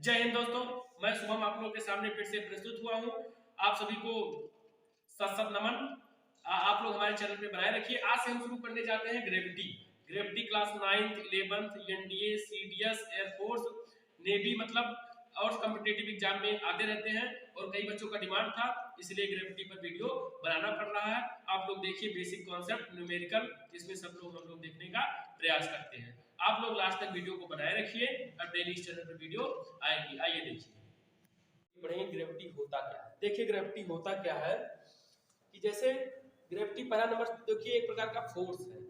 जय हिंद दोस्तों, मैं शुभम आप लोगों के सामने फिर से प्रस्तुत हुआ हूँ। आप सभी को सत सत नमन। आप लोग हमारे चैनल पे बनाए रखिए। आज से हम शुरू करने जाते हैं gravity. Gravity class 9th 11th NDA CDS air force navy मतलब और कॉम्पिटिटिव एग्जाम में आते रहते हैं और कई बच्चों का डिमांड था, इसलिए ग्रेविटी पर वीडियो बनाना पड़ रहा है। आप लोग देखिए बेसिक कॉन्सेप्ट न्यूमेरिकल, इसमें सब लोग हम लोग देखने का प्रयास करते हैं। आप लोग लास्ट तक वीडियो को बनाए रखिए और डेली इस चैनल पर वीडियो आएगी। आइए देखिए बढ़िया ग्रेविटी होता क्या है। देखिए ग्रेविटी होता क्या है कि जैसे ग्रेविटी पहला नंबर देखिए एक प्रकार का फोर्स है,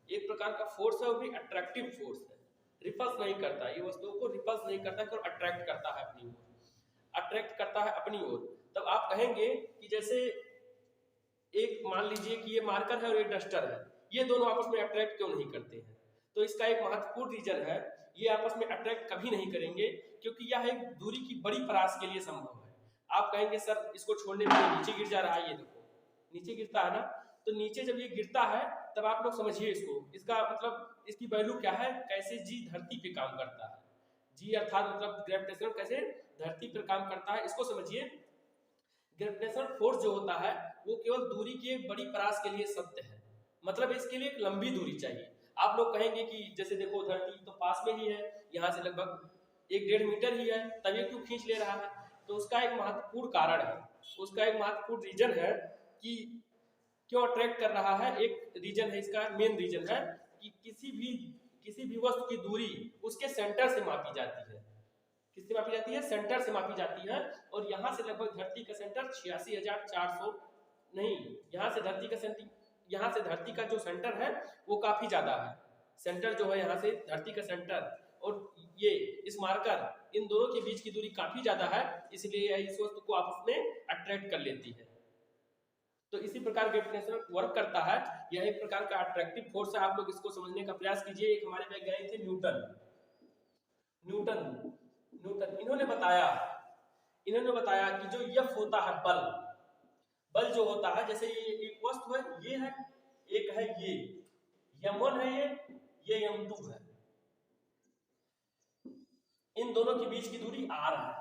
एक प्रकार का फोर्स है, वो भी अट्रैक्टिव फोर्स है। रिपल्स नहीं करता, ये वस्तुओं को रिपल्स नहीं करता है, अट्रैक्ट करता है अपनी ओर, अट्रैक्ट करता है अपनी ओर। तब आप कहेंगे कि जैसे एक मान लीजिए कि ये मार्कर है और ये डस्टर है, ये दोनों आपस में अट्रैक्ट क्यों नहीं करते हैं? तो इसका एक महत्वपूर्ण रीजन है, ये आपस में अट्रैक्ट कभी नहीं करेंगे क्योंकि यह एक दूरी की बड़ी परास के लिए संभव है। आप कहेंगे सर इसको छोड़ने पर नीचे गिर जा रहा है, ये देखो नीचे गिरता है ना, तो नीचे जब ये गिरता है तब आप लोग समझिए इसको, इसका मतलब इसकी वैल्यू क्या है, कैसे जी धरती पे काम करता है। जी अर्थात मतलब ग्रेविटेशन कैसे धरती पर काम करता है, इसको समझिए। ग्रेविटेशनल फोर्स जो होता है वो केवल दूरी की एक बड़ी परास के लिए सत्य है, मतलब इसके लिए एक लंबी दूरी चाहिए। आप लोग कहेंगे कि जैसे देखो धरती तो पास में ही है, यहाँ से लगभग 1-1.5 मीटर ही है, तब ये क्यों खींच ले रहा है? तो उसका एक महत्वपूर्ण कारण है, उसका एक महत्वपूर्ण रीजन है कि क्यों अट्रैक्ट कर रहा है। एक रीजन है, इसका मेन रीजन है कि किसी भी वस्तु की दूरी उसके सेंटर से मापी जाती है। किससे मापी जाती है? सेंटर से मापी जाती है। और यहाँ से लगभग धरती का सेंटर 86,400 नहीं, यहाँ से धरती का सेंटर, यहाँ से धरती का जो सेंटर है वो काफी ज्यादा है। सेंटर जो है यहाँ से धरती का सेंटर और ये इस मार्कर, इन दोनों के बीच की दूरी काफी ज्यादा है, इसलिए यह इस वस्तु को आपस में अट्रैक्ट कर लेती है। तो इसी प्रकार ग्रेविटेशन वर्क करता है, यह एक प्रकार का अट्रैक्टिव फोर्स है। आप लोग इसको समझने का प्रयास कीजिए। एक हमारे वैज्ञानिक थे न्यूटन, न्यूटन न्यूटन इन्होंने बताया कि जो यफ होता है बल, बल जो होता है, जैसे ये एक वस्तु है, ये है, एक है ये m1 है, ये m2 है, इन दोनों के बीच की दूरी r है,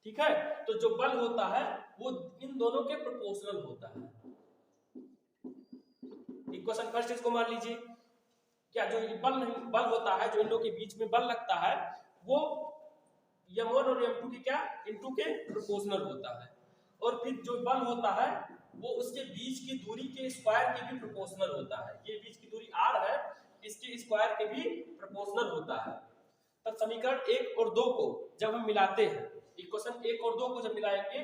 ठीक है। तो जो बल होता है वो इन दोनों के प्रोपोर्शनल होता है। इक्वेशन फर्स्ट इसको मान लीजिए, क्या जो बल होता है, जो इन लोगों के बीच में बल लगता है, वो m1 और m2 के क्या इनटू के प्रोपोर्शनल होता है। और फिर जो बल होता है वो उसके बीच की दूरी के स्क्वायर के भी प्रोपोर्शनल होता है। ये बीच की दूरी r है, इसके स्क्वायर के भी प्रोपोर्शनल होता है। तब समीकरण 1 और 2 को जब हम मिलाते हैं, इक्वेशन 1 और 2 को जब मिलाएंगे,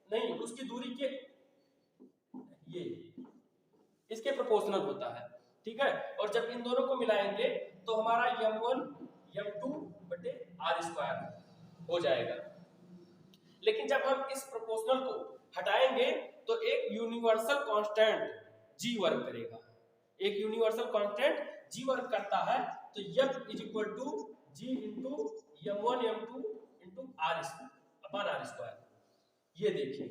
नहीं उसकी दूरी के ये इसके प्रोपोर्शनल होता है, ठीक है। और जब इन दोनों को मिलाएंगे तो हमारा m1 m2 बटे r स्क्वायर हो जाएगा। लेकिन जब हम इस प्रोपोर्शनल को हटाएंगे तो एक यूनिवर्सल कांस्टेंट g वर्क करेगा, एक यूनिवर्सल कांस्टेंट g वर्क करता है। तो f is equal to g into m1 m2 into r square. ये देखिए,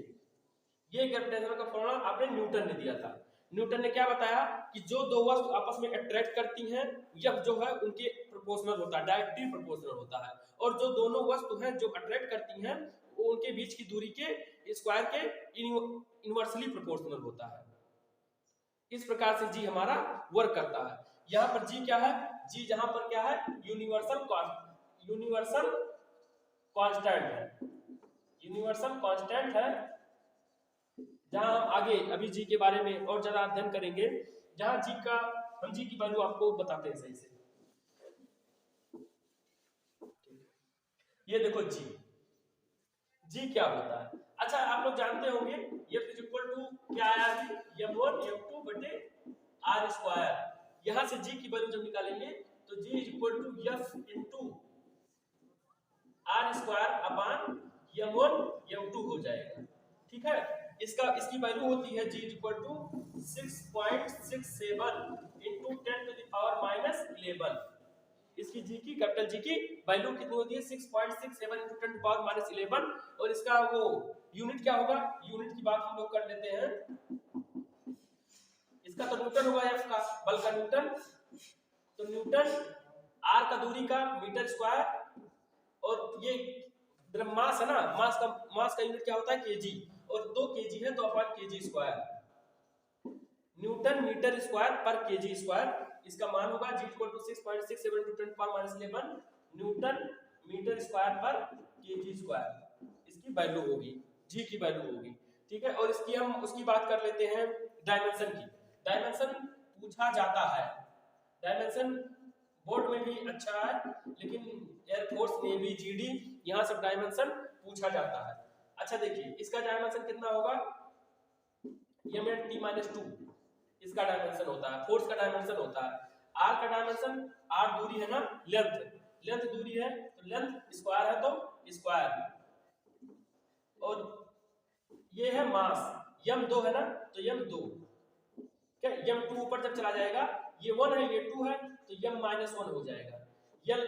ये ग्रेविटेशन का फॉर्मूला आपने न्यूटन ने दिया था। न्यूटन ने क्या बताया कि जो दो वस्तु आपस में अट्रैक्ट करती हैं, यह जो है उनके प्रोपोर्शनल होता है, डायरेक्टली प्रोपोर्शनल होता है। और जो दोनों वस्तु हैं जो अट्रैक्ट करती हैं, वो उनके बीच की दूरी के स्क्वायर के इनवर्सली प्रोपोर्शनल होता है। इस प्रकार से जी हमारा वर्क करता है। यहाँ पर जी क्या है? जी जहां पर क्या है? यूनिवर्सल कांस्टेंट है, यूनिवर्सल कांस्टेंट है। जहां हम आगे अभी जी के बारे में और ज्यादा अध्ययन करेंगे, जहां जी का हम जी की वैल्यू आपको बताते हैं सही से। ये देखो जी, जी क्या होता है? अच्छा आप लोग जानते होंगे F इज इक्वल टू क्या आया अभी? m1 m2 बटे r स्क्वायर। यहां से जी की वैल्यू जब निकालेंगे तो G is equal to f into r square upon m1 m2 हो जाएगा, ठीक है। इसकी वैल्यू होती है g is equal to 6.67 into 10 to the power minus 11। इसकी जी की, कैपिटल जी की वैल्यू कितनी होती है? 6.67 इंटू 10 टू पावर माइनस 11। और इसका वो यूनिट क्या होगा? यूनिट की बात हम लोग कर लेते हैं। इसका तो न्यूटन होगा, एफ का बल का न्यूटन, तो न्यूटन आर का दूरी का मीटर स्क्वायर, और ये मास है ना, मास का यूनिट क्या होता है केजी, और 2 केजी है तो अपन KG square, newton metre square पर केजी स्क्वायर, इसका मान होगा G = 6.67 × 10⁻11 न्यूटन मीटर स्क्वायर पर केजी स्क्वायर, इसकी वैल्यू होगी, G की वैल्यू होगी, ठीक है। और इसकी हम उसकी बात कर लेते हैं डायमेंशन की। डायमेंशन पूछा जाता है, डायमेंशन बोर्ड में भी अच्छा है, लेकिन एयरफोर्स नेवी जीडी यहाँ सब डायमेंशन पूछा जाता है। अच्छा देखिए इसका डायमेंशन कितना होगा, m/t-2 इसका डायमेंशन होता है, फोर्स का डायमेंशन होता है, r का डायमेंशन, r दूरी है ना, लेंथ दूरी है तो लेंथ स्क्वायर है तो स्क्वायर, और ये है मास, m2 है ना तो m2, क्या m2 ऊपर जब चला जाएगा, ये 1 है ये 2 है तो m-1 हो जाएगा, l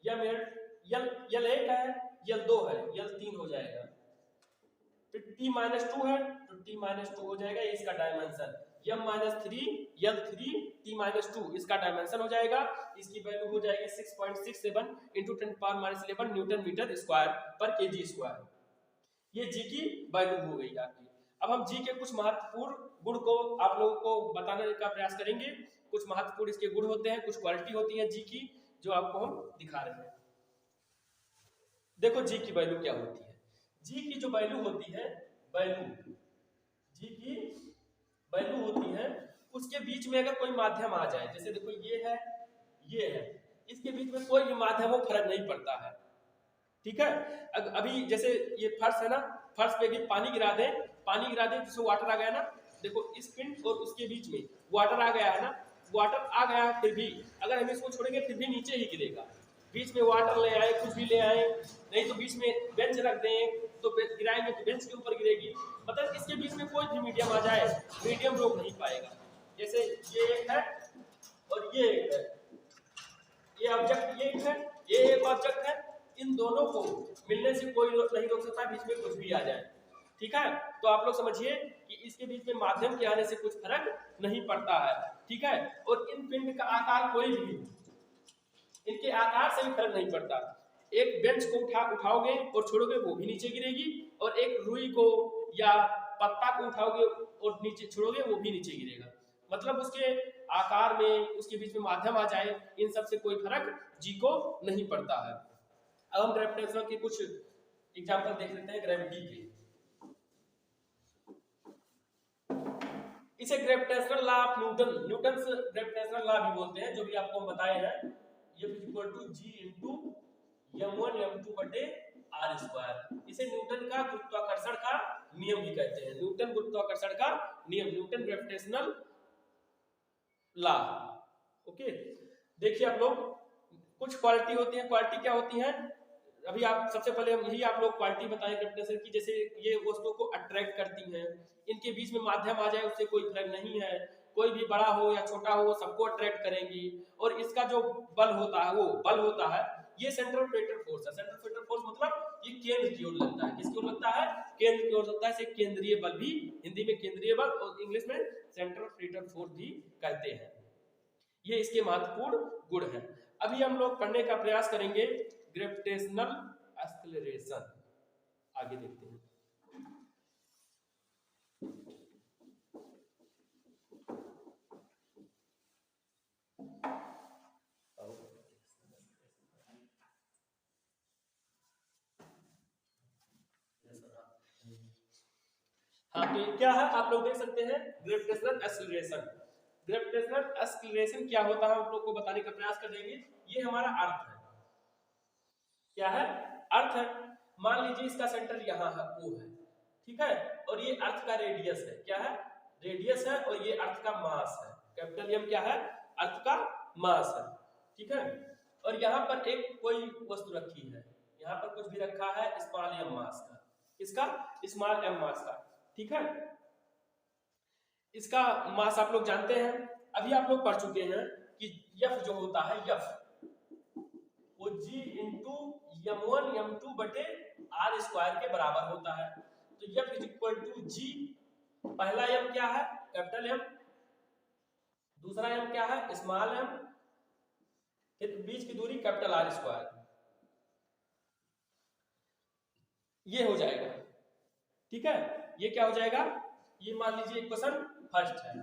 1 है, l 2 है, l 3 हो जाएगा, फिर t-2 है तो t-2 हो जाएगा, ये इसका डायमेंशन, m-3 l 3 t-2 इसका डायमेंशन हो जाएगा, इसकी वैल्यू हो जाएगी 6.67 × 10⁻11 न्यूटन मीटर स्क्वायर पर केजी स्क्वायर, ये जी की वैल्यू हो गई आपकी। अब हम जी के कुछ महत्वपूर्ण गुण को आप लोगों को बताने का प्रयास करेंगे, कुछ महत्वपूर्ण इसके गुण होते हैं, कुछ क्वालिटी होती है जी की, जो आपको हम दिखा रहे हैं। देखो जी की वैल्यू क्या होती है, जी की जो वैल्यू होती है, जी की वैल्यू होती है, उसके बीच में अगर कोई माध्यम आ जाए, जैसे देखो ये है, इसके बीच में कोई भी माध्यम हो फर्क नहीं पड़ता है, ठीक है। अभी जैसे ये फर्श है ना, फर्श पे भी पानी गिरा दे जिससे वाटर आ गया ना, देखो इस पिंड और उसके बीच में वाटर आ गया है ना, वाटर आ गया फिर भी अगर हम इसको छोड़ेंगे फिर भी नीचे ही गिरेगा, बीच में वाटर ले आए, कुछ भी ले आए, नहीं तो बीच में बेंच रख दें तो गिराएंगे तो बेंच के ऊपर गिरेगी, मतलब इसके बीच में कोई भी मीडियम आ जाए, मीडियम रोक नहीं पाएगा। जैसे ये एक है और ये एक है, ये ऑब्जेक्ट ये एक है, ये एक ऑब्जेक्ट है, इन दोनों को मिलने से कोई नहीं रोक सकता, बीच में कुछ भी आ जाए, ठीक है। तो आप लोग समझिए कि इसके बीच में माध्यम के आने से कुछ फर्क नहीं पड़ता है, ठीक है। और इन पिंड का आकार कोई भी, इनके आकार से भी फर्क नहीं पड़ता, एक बेंच को उठाओगे और छोड़ोगे वो भी नीचे गिरेगी, और एक रुई को या पत्ता को उठाओगे और नीचे छोड़ोगे वो भी नीचे गिरेगा, मतलब उसके आकार में, उसके बीच में माध्यम आ जाए, इन सब से कोई फर्क जी को नहीं पड़ता है। अब हम ग्रेविटेशन के कुछ एग्जांपल देख लेते हैं ग्रेविटी के। इसे gravitational law of Newton's gravitational law भी बोलते हैं, जो भी आपको बताए हैं, F=G×m1m2/r²। इसे न्यूटन का गुरुत्वाकर्षण का नियम भी कहते हैं, न्यूटन गुरुत्वाकर्षण का नियम, न्यूटन ग्रेविटेशनल लॉ, ओके। देखिए आप लोग कुछ क्वालिटी होती है, क्वालिटी क्या होती है, अभी आप सबसे पहले हम यही आप लोग क्वालिटी बताएं ग्रेविटेशन की, जैसे ये वस्तुओं को अट्रैक्ट करती हैं, इनके बीच में माध्यम आ जाए उससे कोई फर्क नहीं है, कोई भी बड़ा हो या छोटा हो सबको अट्रैक्ट करेंगी, और इसका जो बल होता है वो बल होता है, ये सेंट्रीफ्यूगल फोर्स है, सेंट्रीफ्यूगल फोर्स मतलब ये केंद्र की ओर लगता है, किसकी ओर लगता है, केंद्र की ओर लगता है, इसे केंद्रीय बल भी, हिंदी में केंद्रीय बल और इंग्लिश में सेंट्रीफ्यूगल फोर्स भी कहते हैं, ये इसके महत्वपूर्ण गुण हैं। अभी हम लोग पढ़ने का प्रयास करेंगे ग्रेविटेशनल एक्सेलरेशन, आगे देखते हैं। हाँ तो क्या है आप लोग देख सकते हैं ग्रेविटेशनल एक्सेलरेशन। ग्रेविटेशनल एक्सेलरेशन क्या होता है आप लोग को बताने का प्रयास करेंगे। ये हमारा अर्थ है, क्या है, अर्थ है। मान लीजिए इसका सेंटर यहाँ है, O है, ठीक है, और ये अर्थ का रेडियस है, क्या है, रेडियस है, और ये अर्थ का मास है, कैपिटल M क्या है, अर्थ का मास है, ठीक है। और यहाँ पर एक कोई वस्तु रखी है, यहाँ पर कुछ भी रखा है स्मॉल m मास का, इसका स्मॉल m मास का, ठीक है। इसका मास आप लोग जानते हैं, अभी आप लोग पढ़ चुके हैं कि F जो होता है F वो G इंटू m1 m2/r² के बराबर होता है। तो F=G, पहला m क्या है, कैपिटल M, दूसरा m क्या है, स्मॉल m, फिर बीच की दूरी कैपिटल R²। ये हो जाएगा, ठीक है। ये क्या हो जाएगा, ये मान लीजिए इक्वेशन फर्स्ट है,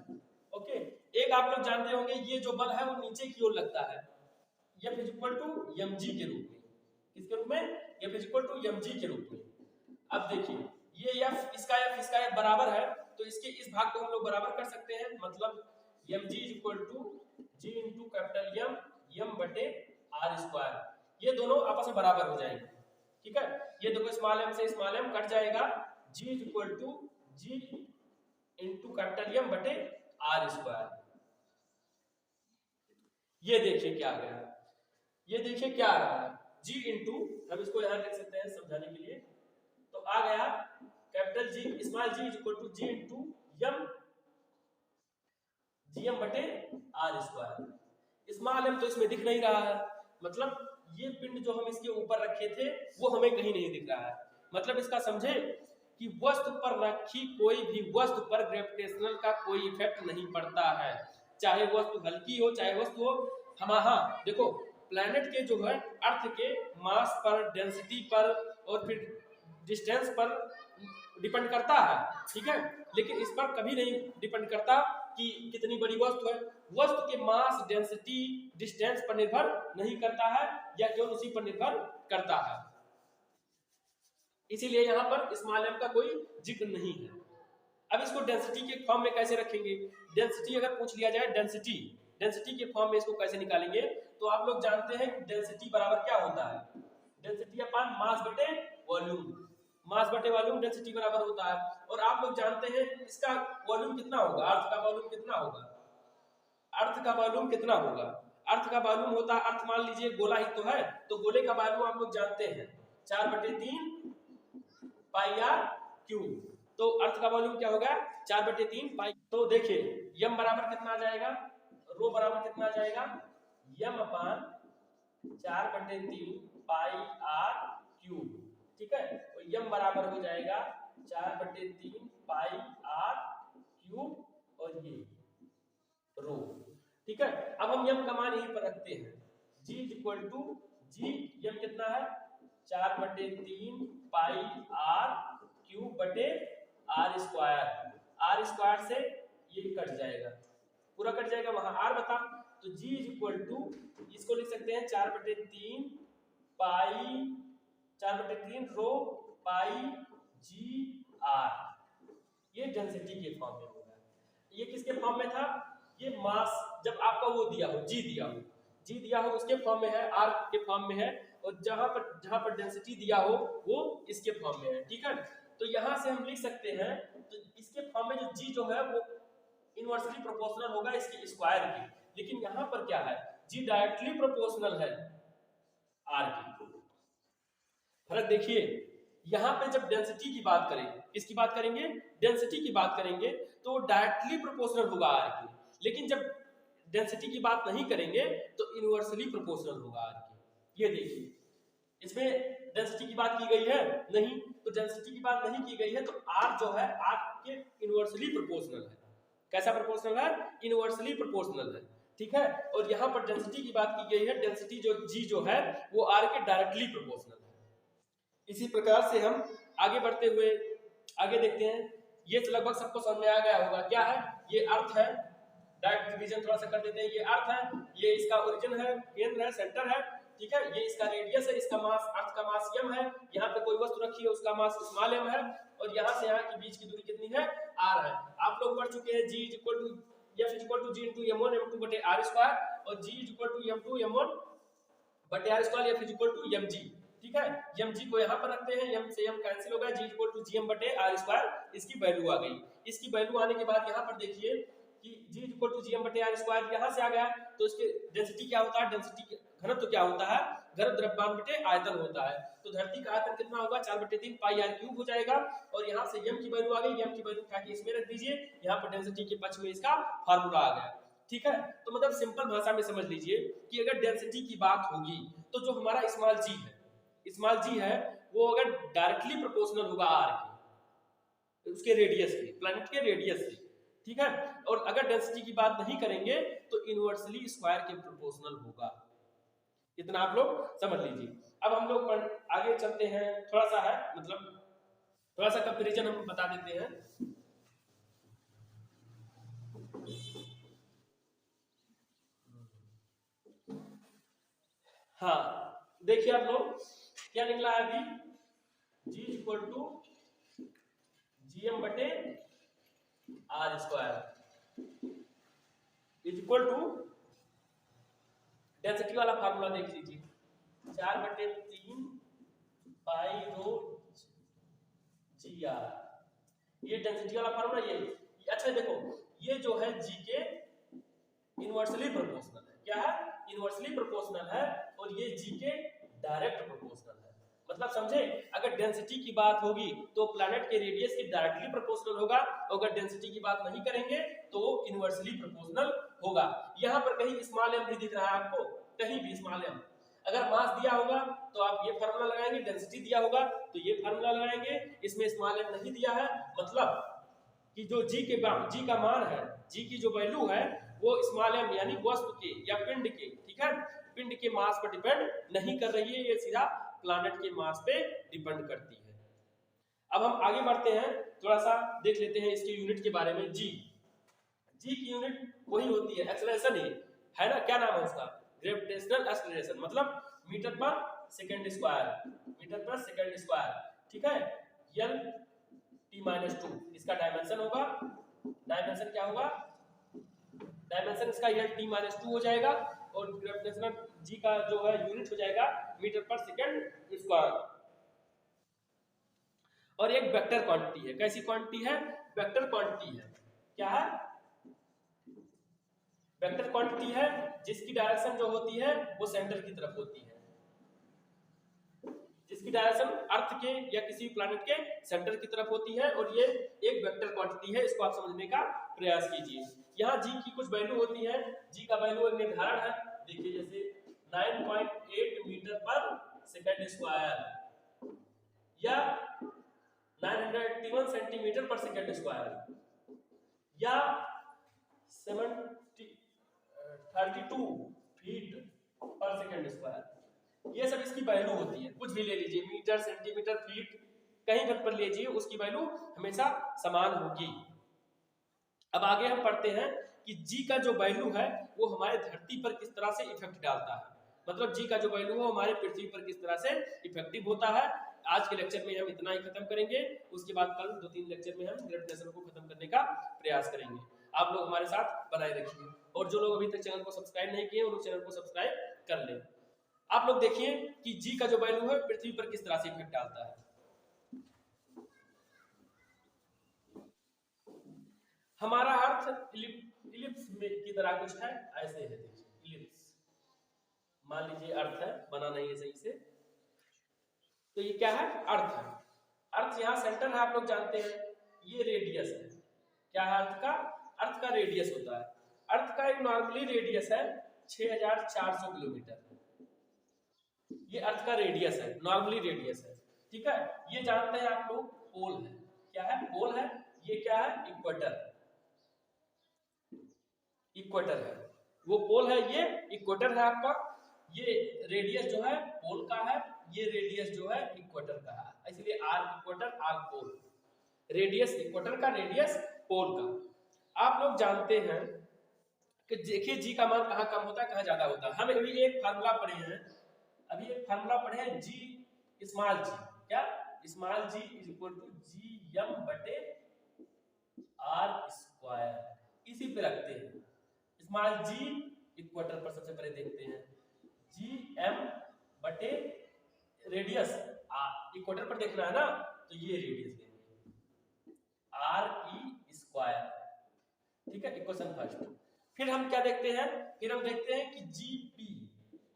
ओके। एक आप लोग जानते होंगे ये जो बल है वो नीचे की ओर लगता है, F is equal to mg के रूप में। किसके रूप में, F is equal to mg के रूप में। अब देखिए ये F इसका F बराबर है, तो इसके इस भाग को हम लोग बराबर कर सकते हैं, मतलब mg is equal to g into capital M, m बटे r स्क्वायर। ये दोनों आपस में बराबर हो जाएंगे, ठीक है। ये देखो स्मॉल m से स्मॉल m कट जाएगा, g is equal to g into capital M बटे r स्क्वायर। ये देखिए क्या आ गया, ये देखिए क्या आ रहा है, g इंटू, हम इसको यहां लिख सकते हैं समझाने के लिए, तो आ गया capital G small g is equal to g into m gm बटे r स्क्वायर। स्मॉल m तो इसमें दिख नहीं रहा है, मतलब ये पिंड जो हम इसके ऊपर रखे थे वो हमें कहीं नहीं दिख रहा है। मतलब इसका समझे कि वस्तु पर रखी कोई भी वस्तु पर ग्रेविटेशनल का कोई इफेक्ट नहीं पड़ता है, चाहे वस्तु हल्की हो चाहे वस्तु हो। हम हाँ देखो प्लैनेट के जो है अर्थ के मास पर, डेंसिटी पर और फिर डिस्टेंस पर डिपेंड करता है, ठीक है, लेकिन इस पर कभी नहीं डिपेंड करता कि कितनी बड़ी वस्तु है। वस्तु के मास, डेंसिटी, डिस्टेंस पर निर्भर नहीं करता है, या केवल उसी पर निर्भर करता है। इसीलिए यहाँ पर स्मॉल m का कोई जिक्र नहीं है। अब इसको डेंसिटी के फॉर्म में कैसे रखेंगे, डेंसिटी अगर पूछ लिया जाए, डेंसिटी के फॉर्म में इसको कैसे निकालेंगे, तो आप लोग जानते हैं डेंसिटी बराबर क्या होता है, डेंसिटी अपॉन मास बटे वॉल्यूम। मास बटे वॉल्यूम डेंसिटी बराबर होता है। और आप लोग जानते हैं इसका वॉल्यूम कितना होगा, अर्थ का वॉल्यूम कितना होगा, अर्थ का वॉल्यूम कितना होगा, अर्थ का वॉल्यूम होता है, अर्थ मान लीजिए गोला ही तो है, तो गोले का वॉल्यूम आप लोग जानते हैं 4/3 पाई आर क्यूब। तो अर्थ का वॉल्यूम क्या होगा 4/3 पाई। तो देखिए यम बराबर कितना आ जाएगा, रो बराबर कितना आ जाएगा, यम अपान 4/3 पाई आर क्यूब, ठीक है। तो यम बराबर हो जाएगा 4/3 पाई आर क्यूब और ये रो, ठीक है। अब हम यम का मान यहीं पर रखते हैं, g इज इक्वल टू जी, यम कितना है 4/3 पाई आर क्यूब बटे आर स्क्वायर से ये कट जाएगा, पूरा कट जाएगा, वहां आर बता, तो g इज इक्वल टू इसको लिख सकते हैं 4/3 पाई 4/3 रो पाई जी आर। ये डेंसिटी के फॉर्म में होगा। ये किसके फॉर्म में था, ये मास जब आपका वो दिया हो, जी दिया हो उसके फॉर्म में है, आर के फॉर्म में है, और जहां पर डेंसिटी दिया हो वो इसके फॉर्म में है, ठीक है। तो यहां से हम लिख सकते हैं, तो इसके फॉर्म में जो जी जो है वो इनवर्सली प्रोपोर्शनल होगा इसके स्क्वायर के, लेकिन यहां पर क्या है, जी डायरेक्टली प्रोपोर्शनल है आर के। फर्क देखिए, यहां पे जब डेंसिटी की बात करें, किसकी बात करेंगे, डेंसिटी की बात करेंगे, तो डायरेक्टली प्रोपोर्शनल होगा आर के, लेकिन जब डेंसिटी की बात नहीं करेंगे तो इनवर्सली प्रोपोर्शनल होगा आर के। ये देखिए इसमें डेंसिटी की बात की गई है नहीं, तो डेंसिटी की बात नहीं की गई है, तो आर जो है आर के इनवर्सली प्रोपोर्शनल है। कैसा प्रोपोर्शनल है, इनवर्सली प्रोपोर्शनल है, ठीक है। और यहाँ पर डेंसिटी की बात की गई है, डेंसिटी जो जी जो है वो आर के डायरेक्टली प्रोपोर्शनल है। इसी प्रकार से हम आगे बढ़ते हुए आगे देखते हैं, ये तो लगभग सबको समझ में आ गया होगा, क्या है, ये अर्थ है, डायरेक्ट डिवीजन थोड़ा सा कर देते हैं, ये अर्थ है, ये इसका ओरिजिन है, केंद्र है, सेंटर है, ठीक है, ये इसका रेडियस है, इसका मास, अर्थ का मास m है, यहाँ पे कोई वस्तु रखी है उसका मास स्मॉल m है, और यहाँ से यहाँ के बीच की दूरी कितनी है, r है। आप लोग पढ़ चुके हैं g is equal to f is equal to g into m1 m2 बटे r स्क्वायर, और g is equal to m2 m1 बटे r square, f is equal to mg, ठीक है। mg को यहाँ पर रखते हैं, m से m कैंसिल हो गया, g is equal to gm बटे r स्क्वायर, इसकी वैल्यू आ गई। इसकी वैल्यू आने के बाद यहाँ पर देखिए कि g is equal to gm बटे r स्क्वायर यहाँ से आ गया, तो इसके डेंसिटी क्या होता है, डेंसिटी घनत्व क्या होता है, घनत्व द्रव्यमान बटे आयतन होता है। तो धरती का आयतन कितना होगा 4/3 पाई आर क्यूब हो जाएगा, और यहाँ से m की वैल्यू आ गई, m की वैल्यू उठा के इसमें रख दीजिए, यहाँ पर डेंसिटी के पक्ष में इसका फार्मूला आ गया, ठीक है। तो मतलब सिंपल भाषा में समझ लीजिए कि अगर डेंसिटी की बात होगी तो जो हमारा स्मॉल जी है वो अगर डायरेक्टली प्रोपोर्शनल होगा आर के, उसके रेडियस के, प्लैनेट के रेडियस से, ठीक है। और अगर डेंसिटी की बात नहीं करेंगे तो इनवर्सली स्क्वायर के प्रोपोर्शनल होगा। इतना आप लोग समझ लीजिए। अब हम लोग आगे आगे चलते हैं, थोड़ा सा है मतलब थोड़ा सा कंपैरिजन हम बता देते हैं। हाँ देखिए आप लोग क्या निकला है अभी, G इक्वल टू GM बटे R square is equal to density वाला फार्मूला देख लीजिए, 4/3 पाई रो GR, ये डेंसिटी वाला फार्मूला ये। अच्छा देखो ये जो है G के इनवर्सली प्रोपोर्शनल है, क्या है इनवर्सली प्रोपोर्शनल है, और ये G के डायरेक्ट प्रोपोर्शनल है। मतलब समझे, अगर डेंसिटी की बात होगी तो प्लैनेट के रेडियस के डायरेक्टली प्रोपोर्शनल होगा, और अगर डेंसिटी की बात नहीं करेंगे तो इनवर्सली प्रोपोर्शनल होगा। यहाँ पर कहीं स्मॉल m भी दिख रहा है आपको, कहीं भी स्मॉल m, अगर मास दिया होगा तो आप ये फार्मूला लगाएंगे, डेंसिटी दिया होगा तो ये फार्मूला लगाएंगे, इसमें स्मॉल m नहीं दिया है, मतलब कि जो G का मान है, G की जो वैल्यू है वो स्मॉल m यानी वस्तु के या पिंड के, ठीक है, पिंड के मास पर डिपेंड नहीं कर रही है, ये सीधा प्लैनेट के मास पे डिपेंड करती है। अब हम आगे बढ़ते हैं, थोड़ा सा देख लेते हैं इसके यूनिट के बारे में। G की यूनिट वही होती है, एक्सेलरेशन ही है ना, क्या नाम है उसका, ग्रेविटेशनल एक्सेलरेशन, मतलब मीटर पर सेकंड स्क्वायर, मीटर पर सेकंड स्क्वायर, ठीक है, L t-2 इसका डायमेंशन होगा, डायमेंशन क्या होगा, डायमेंशन इसका L t-2 हो जाएगा, और ग्रेविटेशनल G का जो है यूनिट हो जाएगा मीटर पर सेकंड स्क्वायर। और एक वेक्टर क्वांटिटी है, कैसी क्वांटिटी है, वेक्टर क्वांटिटी है, क्या है, वेक्टर क्वांटिटी है, जिसकी डायरेक्शन जो होती है वो सेंटर की तरफ होती है, जिसकी डायरेक्शन अर्थ के या किसी प्लैनेट के सेंटर की तरफ होती है, और ये एक वेक्टर क्वांटिटी है, इसको आप समझने का प्रयास कीजिए। यहाँ G की कुछ वैल्यू होती है, G का वैल्यू एक निर्धारण है, देखिए जैसे 9.8 मीटर पर सेकंड स्क्वायर या 981 सेंटीमीटर पर सेकंड स्क्वायर या 32 फीट पर सेकंड स्क्वायर, ये सब इसकी वैल्यू होती है, कुछ भी ले लीजिए, मीटर सेंटीमीटर फीट कहीं पर लीजिए, उसकी वैल्यू हमेशा समान होगी। अब आगे हम पढ़ते हैं कि G का जो वैल्यू है वो हमारे धरती पर किस तरह से इफेक्ट डालता है, मतलब G का जो वैल्यू है हमारे पृथ्वी पर किस तरह से इफेक्टिव होता है। आज के लेक्चर में हम इतना ही खत्म करेंगे, उसके बाद कल 2-3 लेक्चर में हम ग्रेविटेशन को खत्म करने का प्रयास करेंगे। आप लोग हमारे साथ बनाए रखिए, और जो लोग अभी तक चैनल को सब्सक्राइब नहीं किए वो लोग चैनल को सब्सक्राइब कर लें। आप लोग देखिए कि G का जो वैल्यू है पृथ्वी पर किस तरह से इफेक्ट डालता है। हमारा अर्थ इलिप्स की तरह कुछ है, ऐसे है, देखिए इलिप्स, मान लीजिए अर्थ है, बना नहीं है सही से, तो ये क्या है, अर्थ है, अर्थ यहाँ सेंटर है, आप लोग जानते हैं, ये रेडियस है, क्या है अर्थ का रेडियस होता है, अर्थ का एक नॉर्मली रेडियस है 6400 किलोमीटर, ये अर्थ का रेडियस है, नॉर्मली रेडियस है, ठीक है। ये जानते हैं आप लोग पोल है, क्या है, पोल है, ये क्या है, इक्वेटर, इक्वेटर है, वो पोल है, ये इक्वेटर है आपका, ये रेडियस जो है पोल का है, ये रेडियस जो है इक्वेटर का है, इसलिए R equator R pole, radius equator का, रेडियस पोल का। आप लोग जानते हैं कि देखिए G का मान कहाँ कम होता है, कहाँ ज्यादा होता है। हम अभी एक फार्मूला पढ़े हैं, अभी एक फार्मूला पढ़े हैं, G स्मॉल g, क्या, small g is equal to GM बटे R स्क्वायर, इसी पे रखते हैं, स्मॉल g इक्वेटर पर सबसे पहले देखते हैं, GM बटे रेडियस इक्वेटर पर देखना है ना, तो ये रेडियस देंगे RE स्क्वायर, ठीक है, इक्वेशन फर्स्ट। फिर हम क्या देखते हैं, फिर हम देखते हैं कि GP,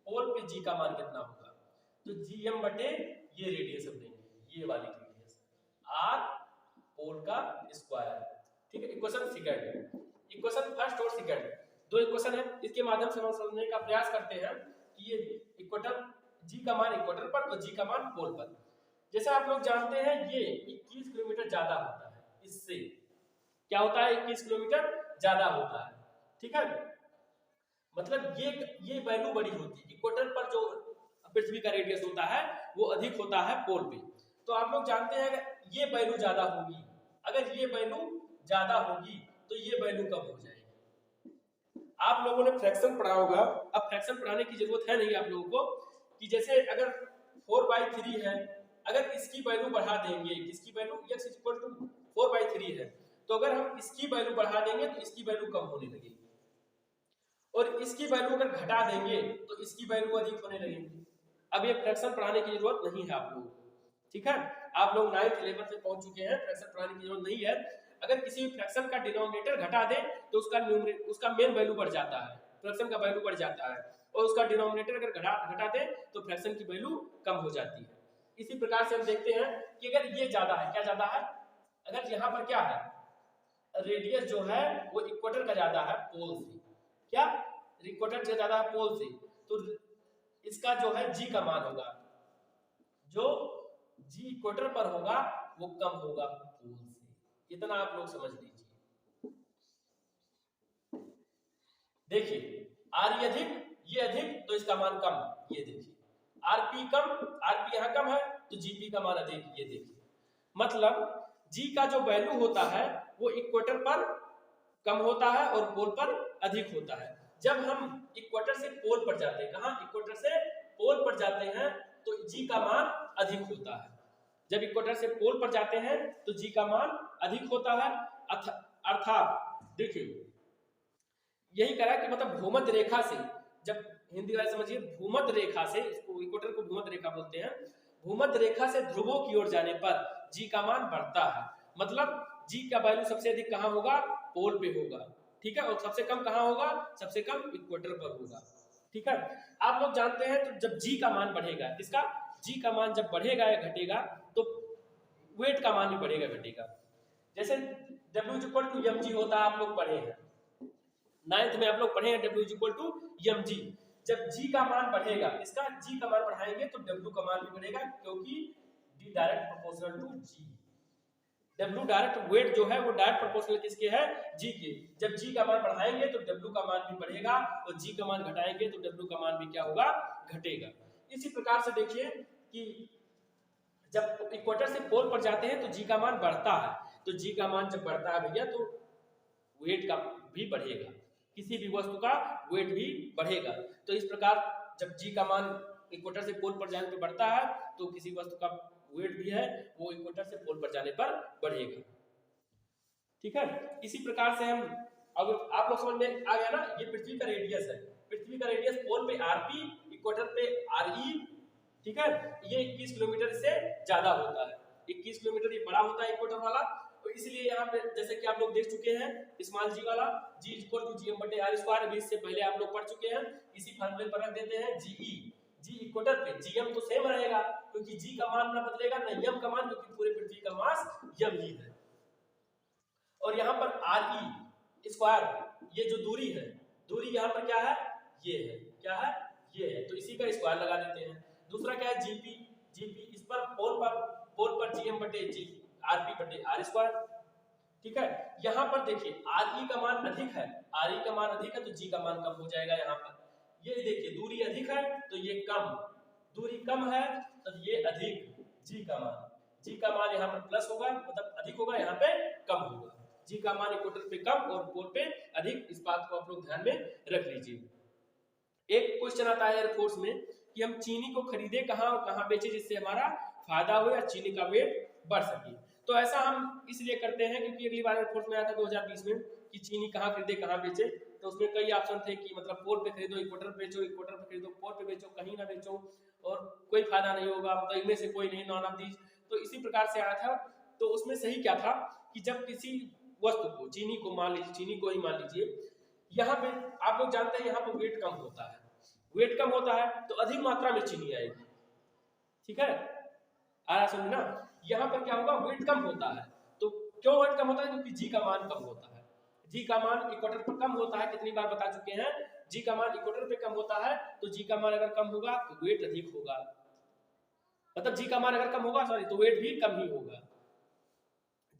पोल पे G का मान कितना होगा, तो GM बटे ये रेडियस हम देंगे, ये वाली रेडियस, R पोल का स्क्वायर, ठीक है, इक्वेशन सेकंड, इक्वेशन फर्स्ट और सेकंड दो इक्वेशन है, इसके माध्यम से हम समझने का प्रयास करते हैं कि ये इक्वेटर, G का मान इक्वेटर पर तो G का मान पोल पर। जैसा आप लोग जानते हैं ये 21 किलोमीटर ज्यादा होता है, इससे क्या होता है, 21 किलोमीटर ज्यादा होता है, ठीक है, मतलब ये वैल्यू बड़ी होती है, इक्वेटर पर जो पृथ्वी का रेडियस होता है वो अधिक होता है पोल पे। तो आप लोग जानते हैं अगर ये वैल्यू ज्यादा होगी, अगर ये वैल्यू ज्यादा होगी तो ये वैल्यू कम हो जाएगी। आप लोगों ने फ्रैक्शन पढ़ा होगा, अब फ्रैक्शन पढ़ाने की जरूरत है नहीं आप लोगों को, कि जैसे अगर 4/3 है, अगर इसकी वैल्यू बढ़ा देंगे, इसकी वैल्यू x = 4/3 है, तो अगर हम इसकी वैल्यू बढ़ा देंगे तो इसकी वैल्यू कम होने लगेगी, और इसकी वैल्यू अगर घटा देंगे तो इसकी वैल्यू अधिक होने लगेगी। अब ये फ्रैक्शन पढ़ाने की जरूरत नहीं है आप लोगों को, ठीक है, आप लोग 9th 11th में पहुंच चुके हैं, फ्रैक्शन पढ़ाने की जरूरत नहीं है। अगर किसी भी फ्रैक्शन का डिनोमिनेटर घटा दे तो उसका मेन वैल्यू बढ़ जाता है, फ्रैक्शन का वैल्यू बढ़ जाता है, और उसका डिनोमिनेटर अगर घटा दे तो फ्रैक्शन की वैल्यू कम हो जाती है। इसी प्रकार से हम देखते हैं कि अगर ये ज्यादा है, क्या ज्यादा है, अगर यहाँ पर क्या है, रेडियस जो है वो इक्वेटर का ज्यादा है पोल से, क्या इक्वेटर से ज्यादा है पोल से, तो इसका जो है जी का मान होगा, जो जी इक्वेटर पर होगा वो कम होगा पोल से। इतना आप लोग समझ लीजिए। देखिए आर ये अधिक, ये अधिक, तो इसका मान कम, ये देखिए आरपी कम, आरपी यहाँ कम है तो जीपी का मान अधिक, ये देखिए मतलब जी का जो वैल्यू होता है वो इक्वेटर पर कम होता है और पोल पर अधिक होता है। जब हम इक्वेटर से पोल पर जाते हैं, कहाँ, इक्वेटर से पोल पर जाते हैं तो जी का मान अधिक होता है। जब इक्वेटर से पोल पर जाते हैं तो जी का मान अधिक होता है, अर्थात देखिए यही करा कि मतलब भूमध्य रेखा से, जब हिंदी वाले समझिए, भूमध्य रेखा से, इसको इक्वेटर को भूमध्य रेखा बोलते हैं, भूमध्य रेखा से ध्रुवों की ओर जाने पर जी का मान बढ़ता है, मतलब जी का वैल्यू सबसे अधिक कहाँ होगा, पोल पे होगा, ठीक है, और सबसे कम कहाँ होगा, सबसे कम इक्वेटर पर होगा, ठीक है। आप लोग जानते हैं तो जब जी का मान बढ़ेगा, किसका, जी का मान जब बढ़ेगा या घटेगा तो वेट का मान भी बढ़ेगा घटेगा। जैसे W = mg होता है, आप लोग पढ़े हैं 9th में, आप लोग पढ़े हैं W = mg। जब जी का मान बढ़ेगा, इसका जी का मान बढ़ाएंगे तो W का मान भी बढ़ेगा, क्योंकि D direct proportional to G, W direct weight जो है वो डायरेक्ट प्रोपोर्शनल किसके है, G के। जब G का मान बढ़ाएंगे तो W का मान भी बढ़ेगा, और G का मान घटाएंगे तो W का मान भी क्या होगा, घटेगा। इसी प्रकार से देखिए कि जब इक्वेटर से पोल पर जाते हैं तो जी का मान बढ़ता है, तो जी का मान जब बढ़ता है भैया तो वेट का भी बढ़ेगा, किसी भी वस्तु का वेट भी बढ़ेगा। तो इस प्रकार जब जी का मान इक्वेटर से पोल पर जाने पर बढ़ता है तो किसी वस्तु का वेट भी है वो इक्वेटर से पोल पर जाने पर बढ़ेगा, ठीक है। इसी प्रकार से हम, अब आप लोग समझ में आ गया ना, ये पृथ्वी का रेडियस है, पृथ्वी का रेडियस पोल पे आरपी, इक्वेटर पे आरई, ठीक है, ये 21 किलोमीटर से ज्यादा होता है, 21 किलोमीटर ये बड़ा होता है इक्वेटर वाला। तो इसलिए यहाँ पे जैसे कि आप लोग देख चुके हैं स्मॉल जी वाला, G = gm/r², अभी इससे पहले आप लोग पढ़ चुके हैं, इसी फार्मूले पर रख देते हैं GE, जी इक्वेटर पे, gm तो सेम रहेगा क्योंकि g का मान ना बदलेगा ना m का मान, क्योंकि पूरे पृथ्वी का मास m ही है। और यहाँ पर re², ये जो दूरी है, दूरी यहाँ पर क्या है, ये है, क्या है, ये है, तो इसी का स्क्वायर लगा देते हैं। दूसरा क्या है, जीपी, इस पर पोल पर gm/g rp/r², ठीक है। यहाँ पर देखिए re का मान अधिक है, re का मान अधिक है तो g का मान कम हो जाएगा। यहाँ पर ये देखिए दूरी अधिक है तो ये कम, दूरी कम है तो ये अधिक, g का मान यहाँ पर प्लस होगा, मतलब अधिक होगा, यहाँ पे कम होगा। जी का मान इक्वेटर पे कम और पोल पे अधिक, इस बात को आप लोग ध्यान में रख लीजिए। एक क्वेश्चन आता है एयरफोर्स में कि हम चीनी को खरीदे कहाँ और कहाँ बेचे जिससे हमारा फायदा हो या चीनी का वेट बढ़ सके। तो ऐसा हम इसलिए करते हैं क्योंकि अगली बार एयरफोर्स में आया था 2020 में कि चीनी कहाँ खरीदे कहाँ बेचे, तो उसमें कई ऑप्शन थे कि मतलब पोल पे खरीदो, इक्वेटर पे बेचो, इक्वेटर पे खरीदो, पोल पे बेचो, कहीं ना बेचो और कोई फायदा नहीं होगा, मतलब इनमें से कोई नहीं, नॉन ऑफ दीज। तो इसी प्रकार से आया था। तो उसमें सही क्या था कि जब किसी वस्तु को, चीनी को मान लीजिए, चीनी को ही मान लीजिए, यहाँ पे आप लोग जानते हैं यहाँ पे वेट कम होता है, वेट कम होता है तो अधिक मात्रा में चीनी आएगी, ठीक है, आया समझ ना। यहाँ पर क्या होगा, वेट कम होता है, तो क्यों वेट कम होता है, क्योंकि जी का मान कम होता है, जी का मान इक्वेटर पर कम होता है, कितनी बार बता चुके हैं, जी का मान इक्वेटर पे कम होता है, तो जी का मान अगर कम होगा तो वेट अधिक होगा, मतलब जी का मान अगर कम होगा सॉरी तो वेट भी कम ही होगा,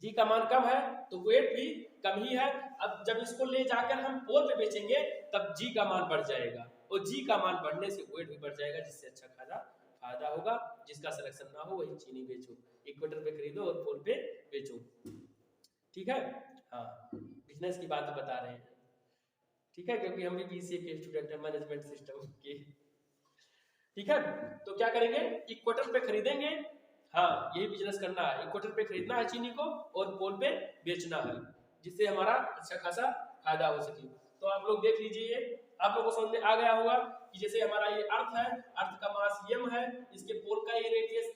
जी का मान कम है तो वेट भी कम ही है। अब जब इसको ले जाकर हम पोल पे बेचेंगे तब जी का मान बढ़ जाएगा, और जी का मान बढ़ने से वेट भी बढ़ जाएगा, जिससे अच्छा खासा फायदा होगा। जिसका सिलेक्शन ना हो वही चीनी बेचो, इक्वेटर पे खरीदो और पोल पे बेचो, ठीक है। हाँ, बिजनेस की बात बता रहे हैं, ठीक है, क्योंकि हम भी बीसीए के स्टूडेंट हैं, मैनेजमेंट सिस्टम के, ठीक है। तो क्या करेंगे, इक्वेटर पे खरीदेंगे, हाँ यही बिजनेस करना है, इक्वेटर पे खरीदना है चीनी को और पोल पे बेचना है, जिससे हमारा अच्छा खासा फायदा हो सके। तो आप लोग देख लीजिए, आप लोगों को समझ में आ गया होगा कि जैसे हमारा ये अर्थ है, अर्थ का मास m है, इसके पोल का ये रेडियस,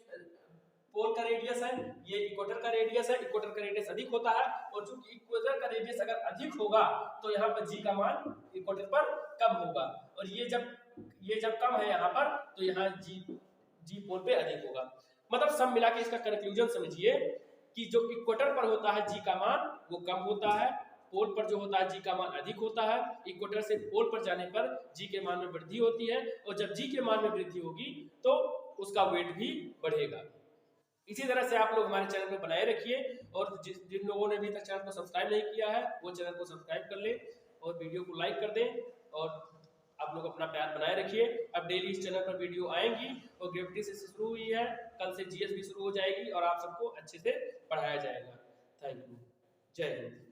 पोल का रेडियस है, ये इक्वेटर का रेडियस है, इक्वेटर का रेडियस अधिक होता है, और चूंकि इक्वेटर का रेडियस अगर अधिक होगा तो यहाँ पर जी का मान इक्वेटर पर कम होगा, और ये जब कम है यहाँ पर तो यहाँ जी पोल पे अधिक होगा। मतलब सब मिला के इसका कंक्लूजन समझिए कि जो इक्वेटर पर होता है जी का मान वो कम होता है, पोल पर जो होता है जी का मान अधिक होता है, इक्वेटर से पोल पर जाने पर जी के मान में वृद्धि होती है, और जब जी के मान में वृद्धि होगी तो उसका वेट भी बढ़ेगा। इसी तरह से आप लोग हमारे चैनल को बनाए रखिए, और जिन लोगों ने अभी तक चैनल को सब्सक्राइब नहीं किया है वो चैनल को सब्सक्राइब कर ले और वीडियो को लाइक कर दें, और आप लोग अपना प्यार बनाए रखिए। अब डेली इस चैनल पर वीडियो आएंगी, और ग्रेविटी से शुरू हुई है, कल से जीएस भी शुरू हो जाएगी और आप सबको अच्छे से पढ़ाया जाएगा। थैंक यू, जय हिंद।